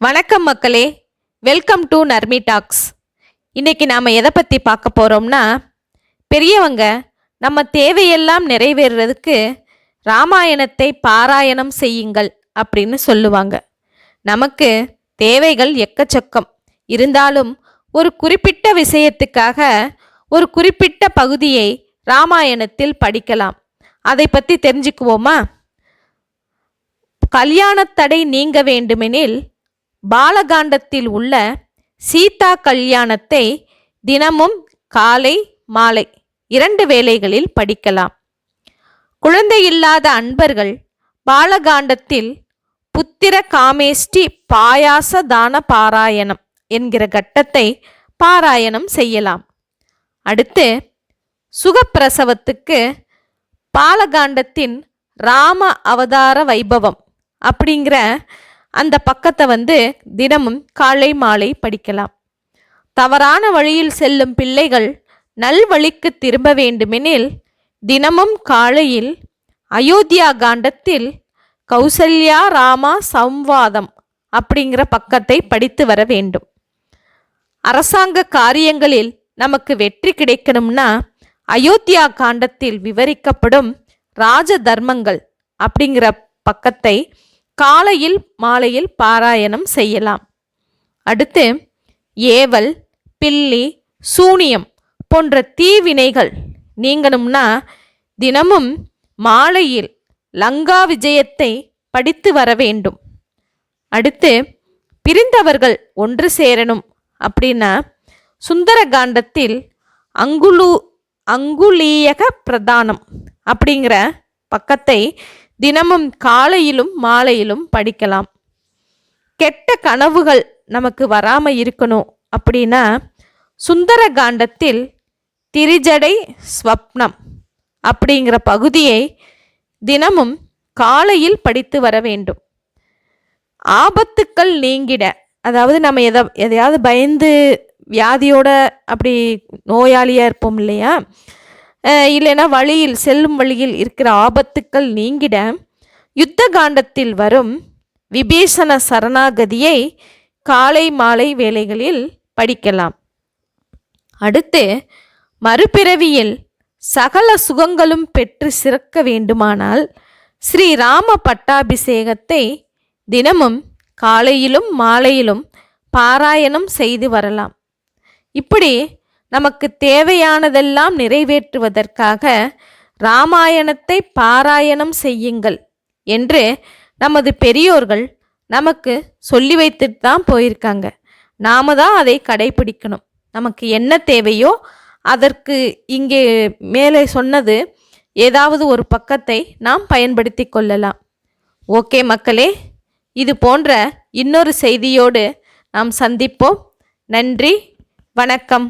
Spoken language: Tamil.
வணக்கம் மக்களே, வெல்கம் டு நர்மி டாக்ஸ். இன்னைக்கு நாம் எதை பற்றி பார்க்க போகிறோம்னா, பெரியவங்க நம்ம தேவையெல்லாம் நிறைவேறதுக்கு ராமாயணத்தை பாராயணம் செய்யுங்கள் அப்படின்னு சொல்லுவாங்க. நமக்கு தேவைகள் எக்கச்சக்கம் இருந்தாலும் ஒரு குறிப்பிட்ட விஷயத்துக்காக ஒரு குறிப்பிட்ட பகுதியை ராமாயணத்தில் படிக்கலாம். அதை பற்றி தெரிஞ்சுக்குவோமா? கல்யாணத்தடை நீங்க வேண்டுமெனில் பாலகாண்டத்தில் உள்ள சீதா கல்யாணத்தை தினமும் காலை மாலை 2 வேளைகளில் படிக்கலாம். குழந்தை இல்லாத அன்பர்கள் பாலகாண்டத்தில் புத்திர காமேஷ்டி பாயாச தான பாராயணம் என்கிற கட்டத்தை பாராயணம் செய்யலாம். அடுத்து சுகப்பிரசவத்துக்கு பாலகாண்டத்தின் ராம அவதார வைபவம் அப்படிங்கிற அந்த பக்கத்தை தினமும் காலை மாலை படிக்கலாம். தவறான வழியில் செல்லும் பிள்ளைகள் நல்வழிக்கு திரும்ப வேண்டுமெனில் தினமும் காலையில் அயோத்தியா காண்டத்தில் கௌசல்யா ராமா சம்வாதம் அப்படிங்கிற பக்கத்தை படித்து வர வேண்டும். அரசாங்க காரியங்களில் நமக்கு வெற்றி கிடைக்கணும்னா அயோத்தியா காண்டத்தில் விவரிக்கப்படும் ராஜ தர்மங்கள் அப்படிங்கிற பக்கத்தை காலையில் மாலையில் பாராயணம் செய்யலாம். அடுத்து ஏவல், பில்லி, சூனியம் போன்ற தீவினைகள் நீங்கணும்னா தினமும் மாலையில் லங்கா விஜயத்தை படித்து வர வேண்டும். அடுத்து பிரிந்தவர்கள் ஒன்று சேரணும் அப்படின்னா சுந்தர காண்டத்தில் அங்குலீயக பிரதானம் அப்படிங்கிற பக்கத்தை தினமும் காலையிலும் மாலையிலும் படிக்கலாம். கெட்ட கனவுகள் நமக்கு வராமல் இருக்கணும் அப்படின்னா சுந்தர காண்டத்தில் திரிஜடை ஸ்வப்னம் அப்படிங்கிற பகுதியை தினமும் காலையில் படித்து வர வேண்டும். ஆபத்துக்கள் நீங்கிட, அதாவது நம்ம எதையாவது பயந்து வியாதியோட அப்படி நோயாளியாக இருப்போம் இல்லையா, இல்லைன்னா செல்லும் வழியில் இருக்கிற ஆபத்துக்கள் நீங்கிட யுத்த காண்டத்தில் வரும் விபீஷண சரணாகதியை காலை மாலை வேளைகளில் படிக்கலாம். அடுத்து மறுபிறவியில் சகல சுகங்களும் பெற்று சிறக்க வேண்டுமானால் ஸ்ரீராம பட்டாபிஷேகத்தை தினமும் காலையிலும் மாலையிலும் பாராயணம் செய்து வரலாம். இப்படி நமக்கு தேவையானதெல்லாம் நிறைவேற்றுவதற்காக ராமாயணத்தை பாராயணம் செய்யுங்கள் என்று நமது பெரியோர்கள் நமக்கு சொல்லி வைத்துட்டு தான் போயிருக்காங்க. நாம தான் அதை கடைபிடிக்கணும். நமக்கு என்ன தேவையோ அதற்கு இங்கே மேலே சொன்னது ஏதாவது ஒரு பக்கத்தை நாம் பயன்படுத்தி கொள்ளலாம். ஓகே மக்களே, இது போன்ற இன்னொரு செய்தியோடு நாம் சந்திப்போம். நன்றி, வணக்கம்.